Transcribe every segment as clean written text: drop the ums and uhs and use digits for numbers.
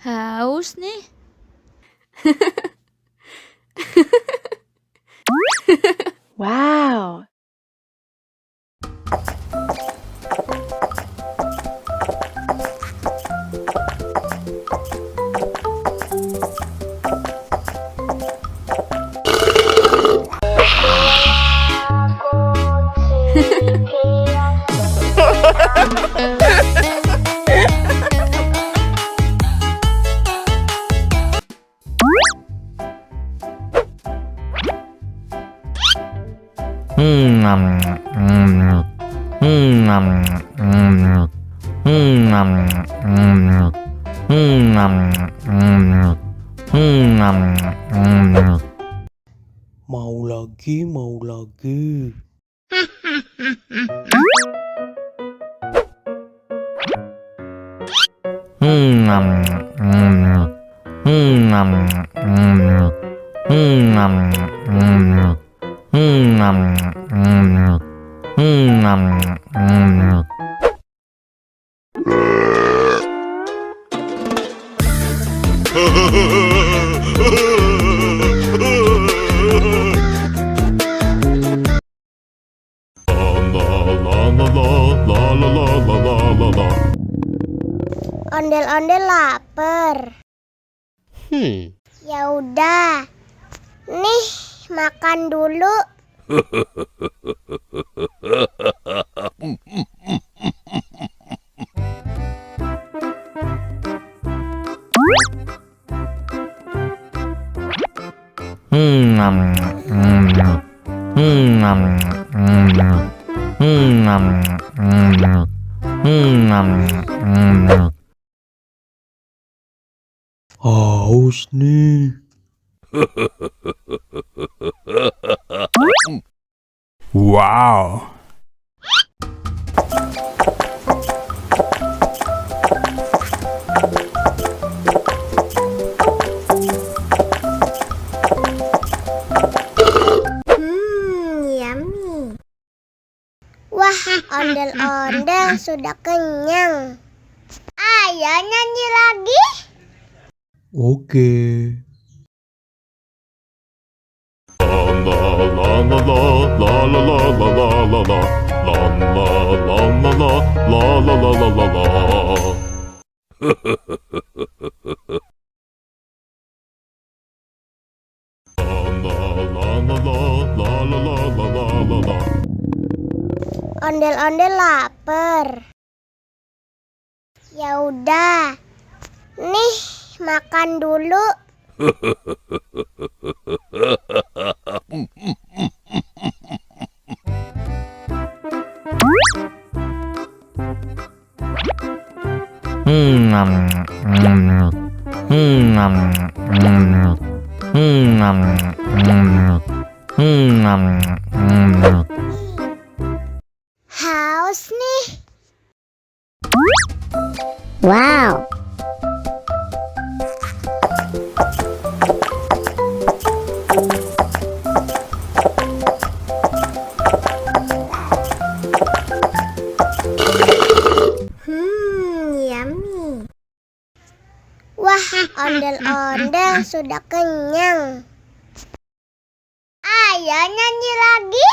Haus nih. Wow. Mau lagi, mau lagi. Ondel-ondel lapar. Ya udah. Nih, makan dulu. Haus nih. Wow. Yummy. Wah, ondel-ondel sudah kenyang. Ayo nyanyi lagi. Oke. Ondel-ondel lapar. Ya udah. Nih, makan dulu. Haus nih. Wow. Yummy. Wah, ondel-ondel sudah kenyang. Ayo nyanyi lagi.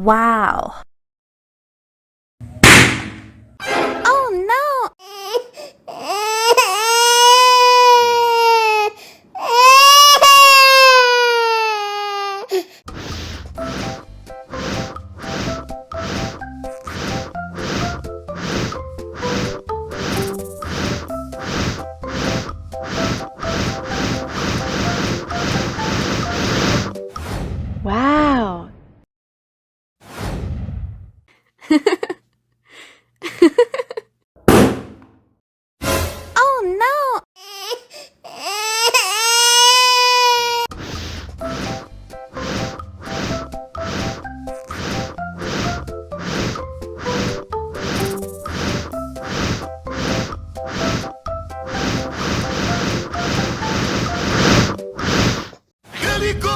Wow. Oh no. Wow. Oh no.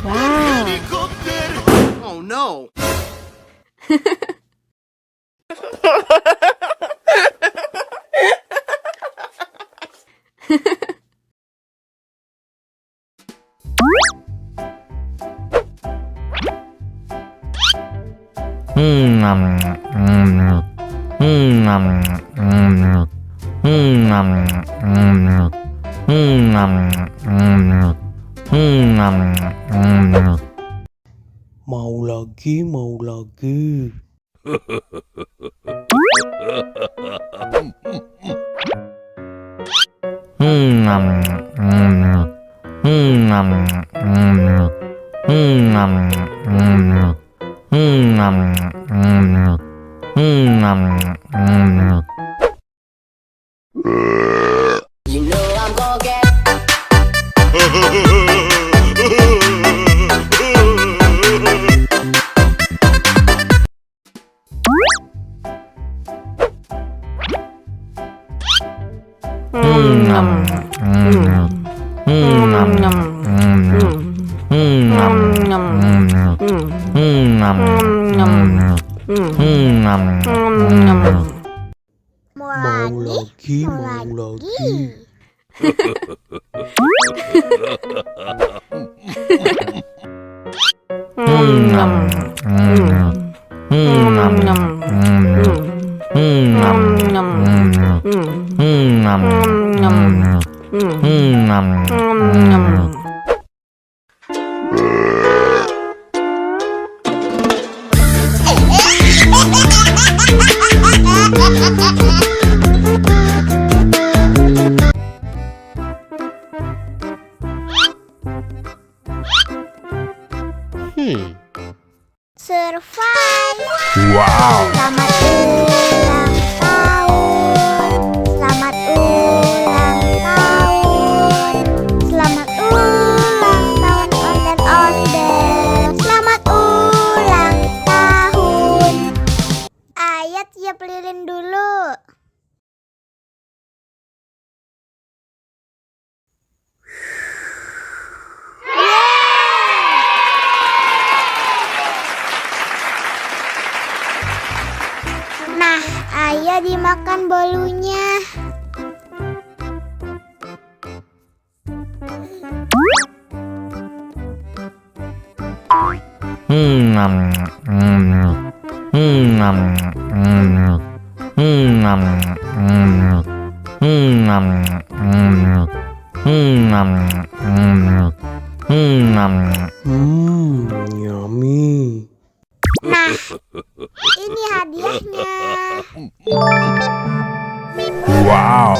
Wow. Oh no! Mau lagi, mau lagi. You know I'm gonna get. Mau lagi, mau lagi. Survive. Wow. Selamat ulang tahun. Selamat ulang tahun. Selamat ulang tahun ondel-ondel. Selamat ulang tahun. Ayat tiup lilin dulu. Nah, ayo dimakan bolunya. Yummy. Nah, ini hadiahnya. Wow.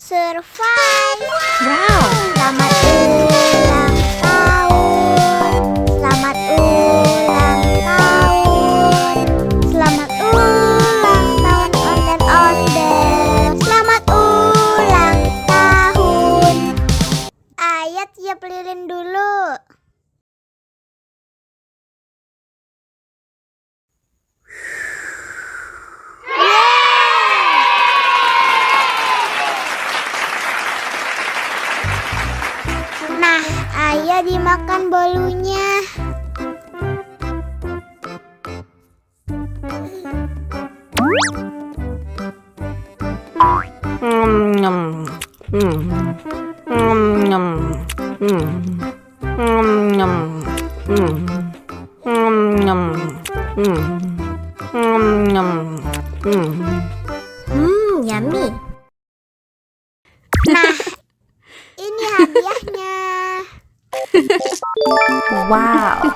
Survive. Wow. Selamat ulang tahun. Selamat ulang tahun. Selamat ulang tahun ondel-ondel. Selamat ulang tahun. Ayat tiup lilin dimakan bolunya. Yummy. Nah, ini hadiahnya. Wow.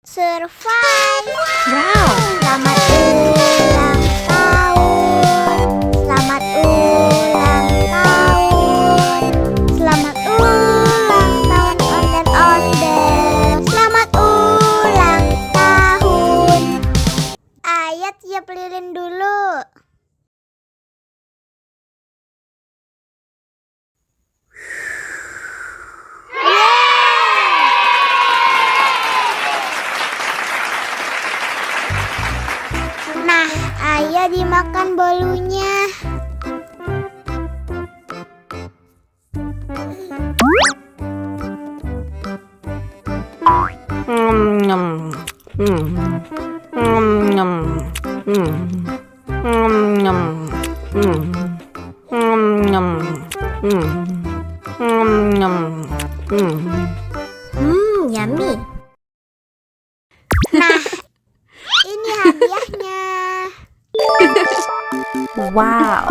Survive. Wow. Selamat ulang tahun. Selamat ulang tahun. Selamat ulang tahun Onden Ondel. Selamat ulang tahun. Ayat tiup lilin dulu. Nah, ayo dimakan bolunya. Yummy. Nah, ini hadiahnya. Wow. Wow.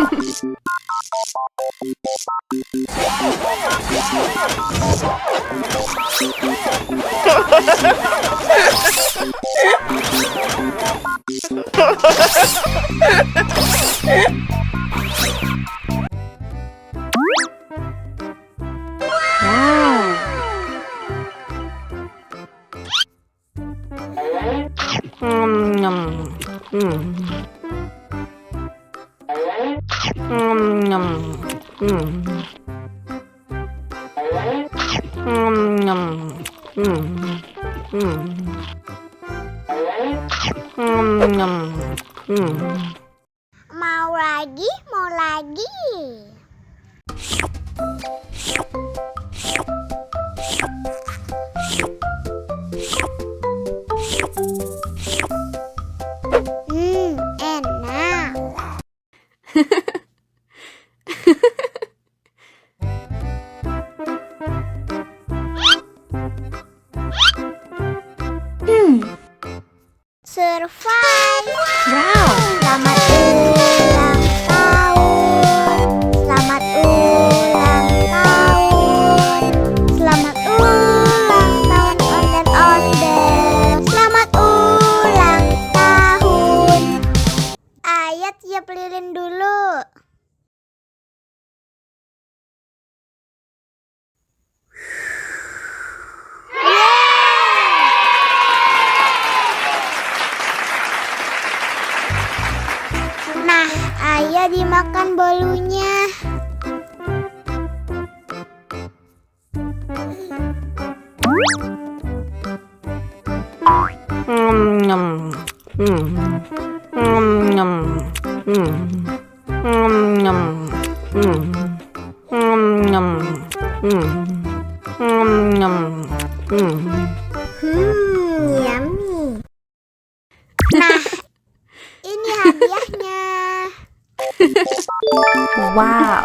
Mau lagi, mau lagi. Enak. Survive. Wow. Selamat ulang tahun. Selamat ulang tahun. Selamat ulang tahun Onden Ondel. Selamat ulang tahun. Ayat tiup lilin dulu. Nah, ayo dimakan bolunya. Yummy. Nah, ini hadiahnya. Wow.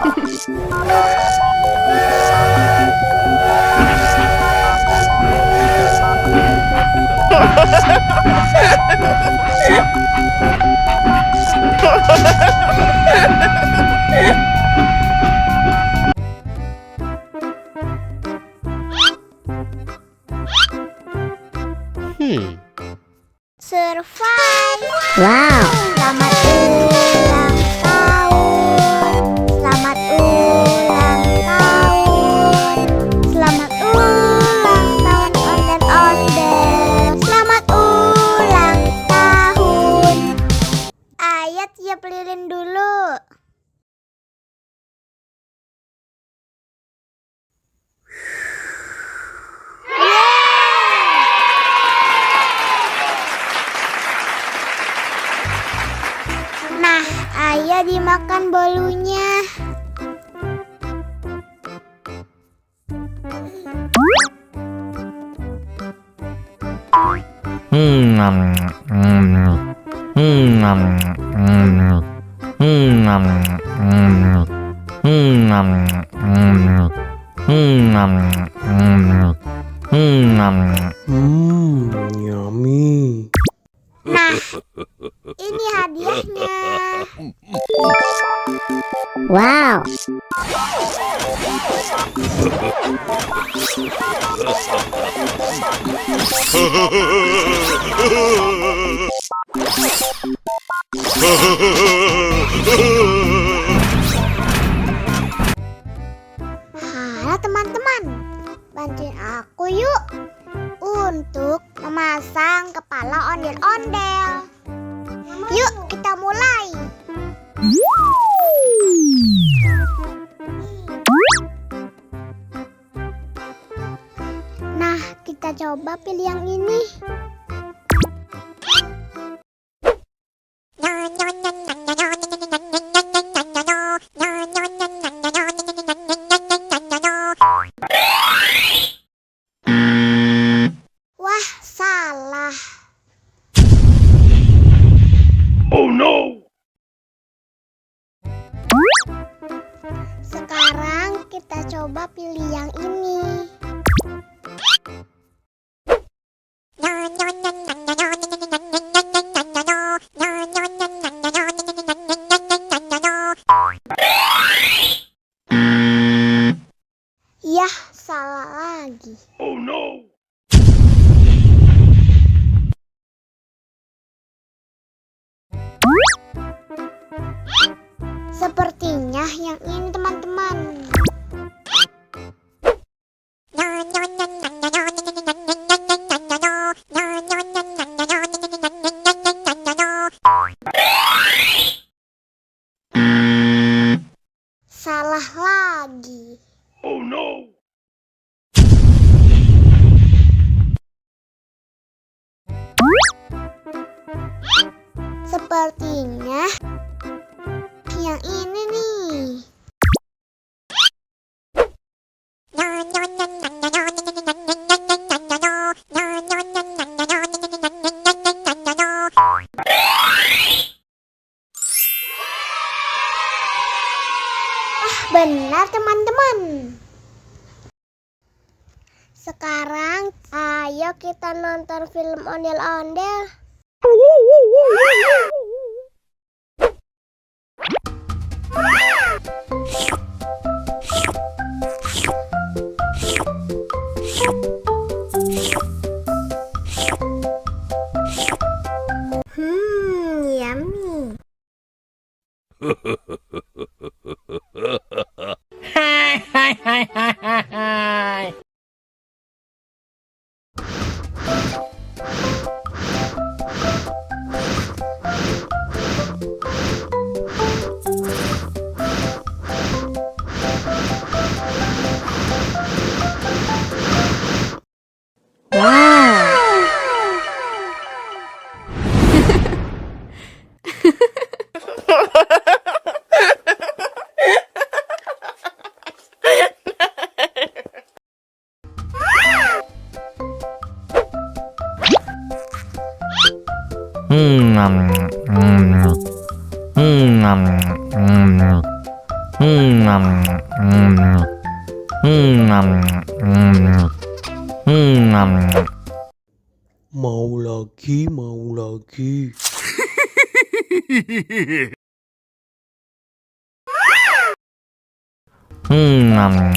Survive. Wow. Selamat ulang tahun. Selamat ulang tahun. Selamat ulang tahun Onden Ondel. Selamat ulang tahun. Ayat tiup lilin dimakan bolunya. Yummy. Nah, ini hadiahnya. Wow. Halo teman-teman, bantuin aku yuk untuk memasang kepala ondel-ondel. Yuk kita mulai. Nah, kita coba pilih yang ini. Wah, salah. Oh no! Sekarang kita coba pilih yang ini. Yah, salah lagi. Oh no! Sepertinya yang ini teman-teman. Salah lagi. Oh no! Sepertinya yang ini nih. Benar teman-teman. Sekarang ayo kita nonton film ondel-ondel. Yummy. Mau lagi, mau lagi. Enak.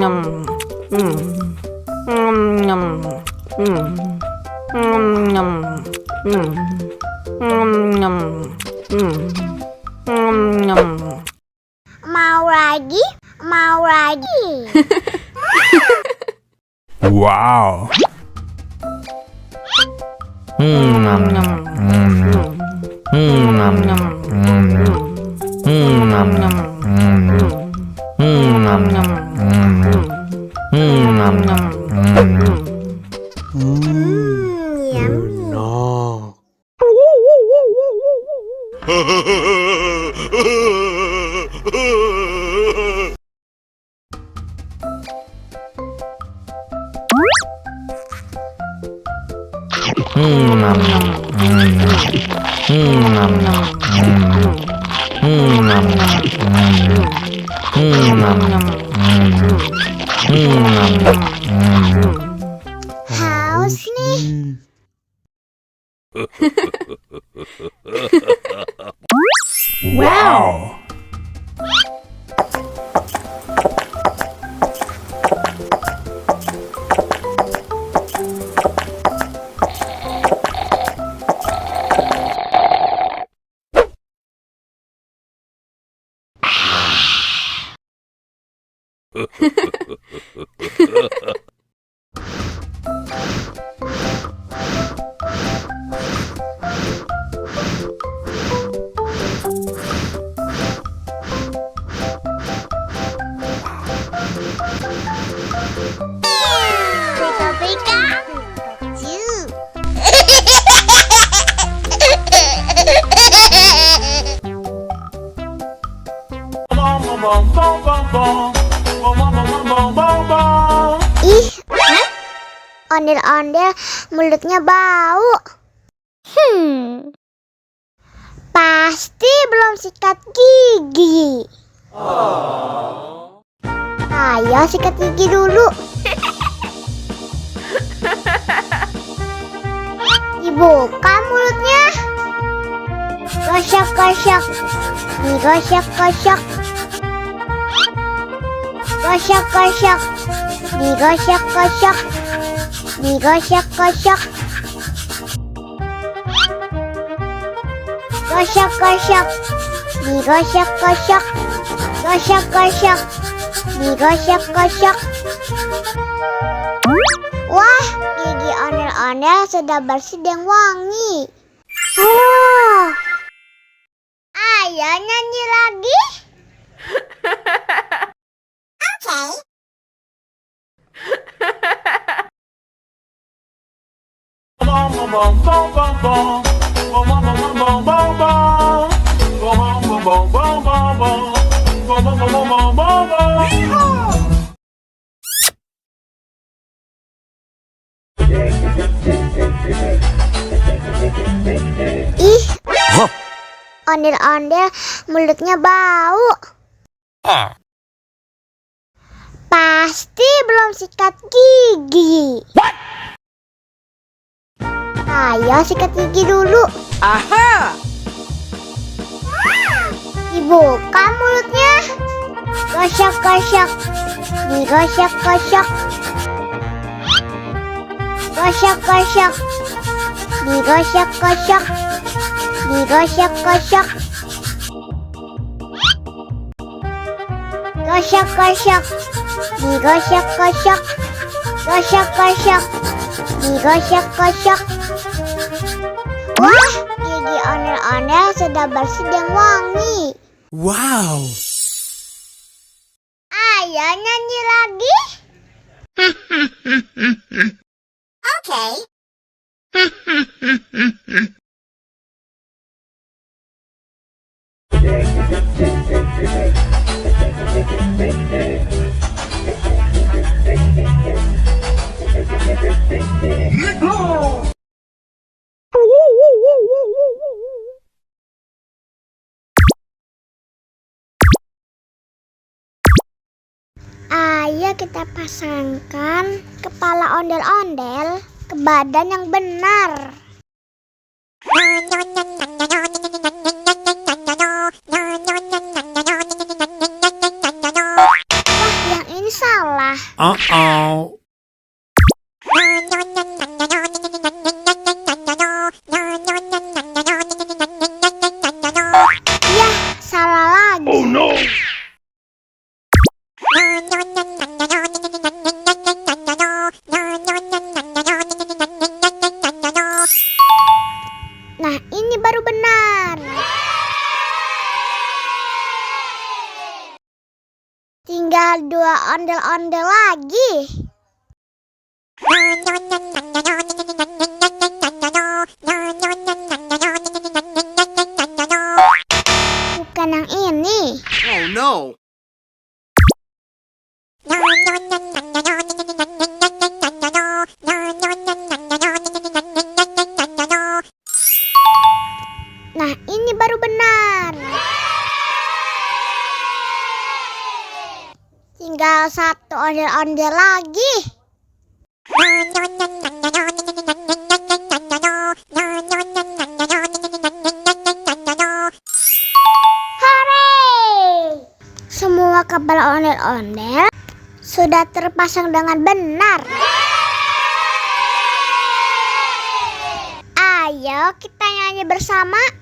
Mau lagi? Mau lagi? Wow. enak. Haus nih. Wow. Pika-pika. Pikachu. Ih, ondel-ondel mulutnya bau. Pasti belum sikat gigi. Ayo sikat gigi dulu. Dibuka mulutnya. Gosok-gosok. Digosok-gosok. Gosok-gosok. Digosok-gosok. Digosok-gosok. Gosok-gosok. Digosok-gosok. Gosok-gosok. Digosok-gosok. Wah, gigi ondel-ondel sudah bersih dan wangi. Oh, ayo nyanyi lagi. Oke. Ih, ondel-ondel mulutnya bau. Pasti belum sikat gigi. Ayo sikat gigi dulu. Aha! Dibuka mulutnya. Gosok-gosok. Digosok-gosok. Gosok-gosok. Digosok-gosok. Digosok-gosok. Gosok-gosok. Digosok-gosok. Gosok-gosok. Digosok-gosok. Wah, gigi ondel-ondel sudah bersih dan wangi. Wow. Ayo nyanyi lagi. Oke. Ayo kita pasangkan kepala ondel-ondel ke badan yang benar. Wah, yang ini salah. Uh-oh. Yah, salah lagi. Oh no! Nah, ini baru benar. Tinggal 2 ondel-ondel lagi. Bukan yang ini. Oh no! Nah, ini baru benar. Tinggal 1 ondel-ondel lagi. Hore! Semua kepala ondel-ondel sudah terpasang dengan benar. Ayo kita nyanyi bersama.